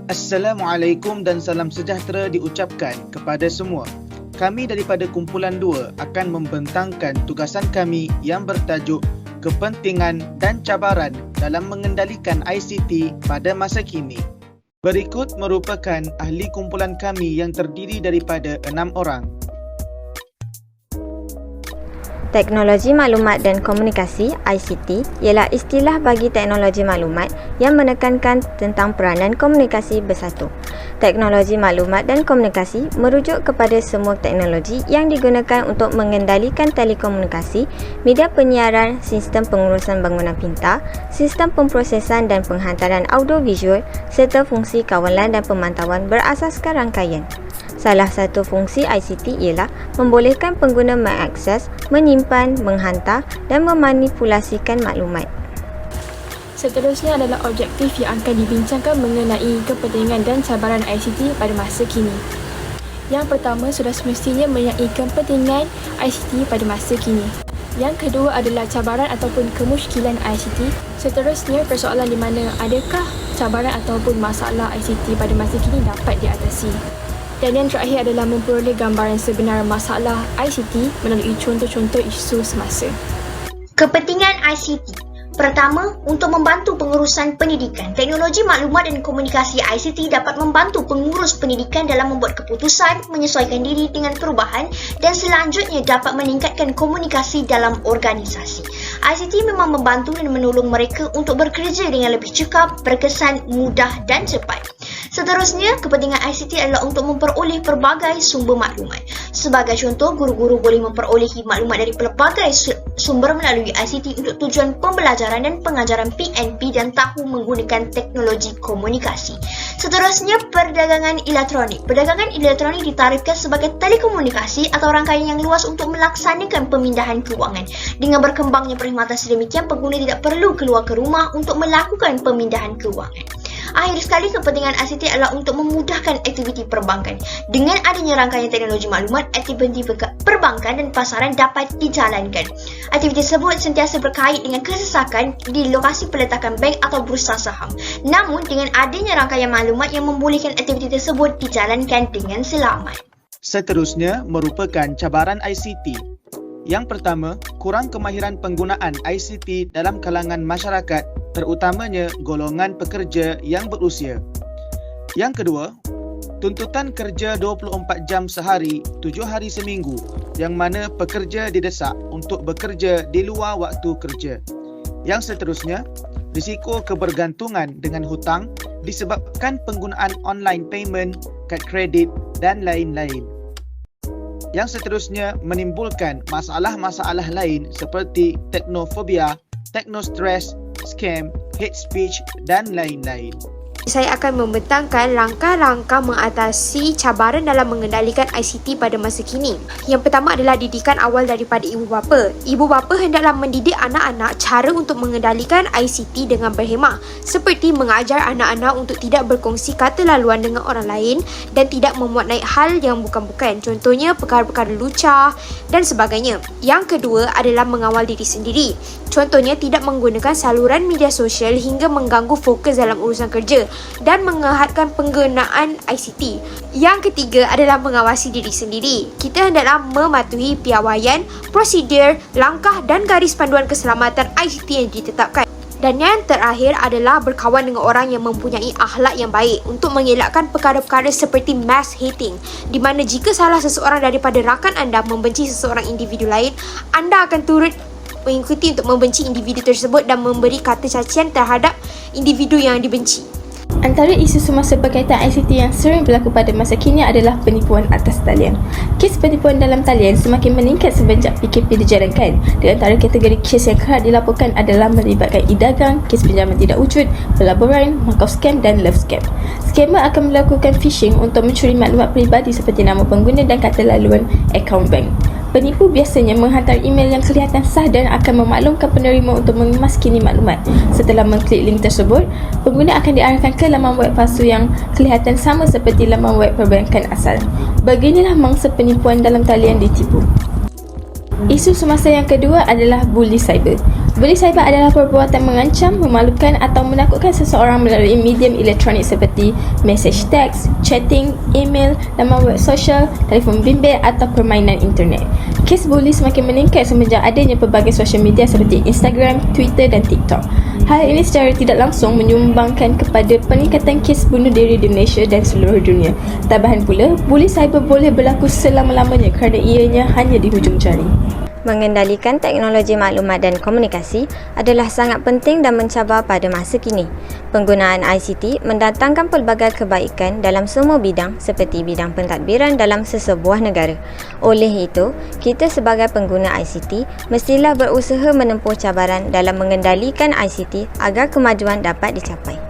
Assalamualaikum dan salam sejahtera diucapkan kepada semua. Kami daripada Kumpulan 2 akan membentangkan tugasan kami yang bertajuk Kepentingan dan Cabaran dalam Mengendalikan ICT pada Masa Kini. Berikut merupakan ahli kumpulan kami yang terdiri daripada 6 orang. Teknologi Maklumat dan Komunikasi (ICT) ialah istilah bagi teknologi maklumat yang menekankan tentang peranan komunikasi bersatu. Teknologi maklumat dan komunikasi merujuk kepada semua teknologi yang digunakan untuk mengendalikan telekomunikasi, media penyiaran, sistem pengurusan bangunan pintar, sistem pemprosesan dan penghantaran audiovisual serta fungsi kawalan dan pemantauan berasaskan rangkaian. Salah satu fungsi ICT ialah membolehkan pengguna mengakses, menyimpan, menghantar dan memanipulasikan maklumat. Seterusnya adalah objektif yang akan dibincangkan mengenai kepentingan dan cabaran ICT pada masa kini. Yang pertama sudah semestinya mengenai kepentingan ICT pada masa kini. Yang kedua adalah cabaran ataupun kemusykilan ICT. Seterusnya persoalan di mana adakah cabaran ataupun masalah ICT pada masa kini dapat diatasi. Dan yang terakhir adalah memperoleh gambaran sebenar masalah ICT melalui contoh-contoh isu semasa. Kepentingan ICT. Pertama, untuk membantu pengurusan pendidikan. Teknologi maklumat dan komunikasi ICT dapat membantu pengurus pendidikan dalam membuat keputusan, menyesuaikan diri dengan perubahan dan selanjutnya dapat meningkatkan komunikasi dalam organisasi. ICT memang membantu dan menolong mereka untuk bekerja dengan lebih cekap, berkesan, mudah dan cepat. Seterusnya, kepentingan ICT adalah untuk memperoleh pelbagai sumber maklumat. Sebagai contoh, guru-guru boleh memperolehi maklumat dari pelbagai sumber melalui ICT untuk tujuan pembelajaran dan pengajaran PNP dan tahu menggunakan teknologi komunikasi. Seterusnya, perdagangan elektronik. Perdagangan elektronik ditarifkan sebagai telekomunikasi atau rangkaian yang luas untuk melaksanakan pemindahan kewangan. Dengan berkembangnya perkhidmatan sedemikian, pengguna tidak perlu keluar ke rumah untuk melakukan pemindahan kewangan. Akhir sekali, kepentingan ICT adalah untuk memudahkan aktiviti perbankan. Dengan adanya rangkaian teknologi maklumat, aktiviti perbankan dan pasaran dapat dijalankan. Aktiviti tersebut sentiasa berkait dengan kesesakan di lokasi peletakan bank atau bursa saham. Namun, dengan adanya rangkaian maklumat yang membolehkan aktiviti tersebut dijalankan dengan selamat. Seterusnya merupakan cabaran ICT. Yang pertama, kurang kemahiran penggunaan ICT dalam kalangan masyarakat, terutamanya golongan pekerja yang berusia. Yang kedua, tuntutan kerja 24 jam sehari, 7 hari seminggu, yang mana pekerja didesak untuk bekerja di luar waktu kerja. Yang seterusnya, risiko kebergantungan dengan hutang disebabkan penggunaan online payment, kad kredit dan lain-lain. Yang seterusnya menimbulkan masalah-masalah lain seperti teknofobia, teknostres, scam, hate speech dan lain-lain. Saya akan membentangkan langkah-langkah mengatasi cabaran dalam mengendalikan ICT pada masa kini. Yang pertama adalah didikan awal daripada ibu bapa. Ibu bapa hendaklah mendidik anak-anak cara untuk mengendalikan ICT dengan berhemah, seperti mengajar anak-anak untuk tidak berkongsi kata laluan dengan orang lain dan tidak memuat naik hal yang bukan-bukan, contohnya perkara-perkara lucah dan sebagainya. Yang kedua adalah mengawal diri sendiri. Contohnya tidak menggunakan saluran media sosial hingga mengganggu fokus dalam urusan kerja dan menghadkan penggunaan ICT. Yang ketiga adalah mengawasi diri sendiri. Kita hendaklah mematuhi piawaian, prosedur, langkah dan garis panduan keselamatan ICT yang ditetapkan. Dan yang terakhir adalah berkawan dengan orang yang mempunyai akhlak yang baik untuk mengelakkan perkara-perkara seperti mass hating, di mana jika salah seseorang daripada rakan anda membenci seseorang individu lain, anda akan turut mengikuti untuk membenci individu tersebut dan memberi kata cacian terhadap individu yang dibenci. Antara isu semasa berkaitan ICT yang sering berlaku pada masa kini adalah penipuan atas talian. Kes penipuan dalam talian semakin meningkat semenjak PKP dijalankan. Di antara kategori kes yang kerap dilaporkan adalah melibatkan e-dagang, kes pinjaman tidak wujud, pelaburan, markau scam dan love scam. Scammer akan melakukan phishing untuk mencuri maklumat peribadi seperti nama pengguna dan kata laluan akaun bank. Penipu biasanya menghantar email yang kelihatan sah dan akan memaklumkan penerima untuk mengemaskini maklumat. Setelah mengklik link tersebut, pengguna akan diarahkan ke laman web palsu yang kelihatan sama seperti laman web perbankan asal. Beginilah mangsa penipuan dalam talian ditipu. Isu semasa yang kedua adalah bully cyber. Bully cyber adalah perbuatan mengancam, memalukan atau menakutkan seseorang melalui medium elektronik seperti message teks, chatting, email, laman web sosial, telefon bimbit atau permainan internet. Kes bully semakin meningkat semenjak adanya pelbagai sosial media seperti Instagram, Twitter dan TikTok. Hal ini secara tidak langsung menyumbangkan kepada peningkatan kes bunuh diri di Malaysia dan seluruh dunia. Tambahan pula, bully cyber boleh berlaku selama-lamanya kerana ianya hanya di hujung jari. Mengendalikan teknologi maklumat dan komunikasi adalah sangat penting dan mencabar pada masa kini. Penggunaan ICT mendatangkan pelbagai kebaikan dalam semua bidang seperti bidang pentadbiran dalam sesebuah negara. Oleh itu, kita sebagai pengguna ICT mestilah berusaha menempuh cabaran dalam mengendalikan ICT agar kemajuan dapat dicapai.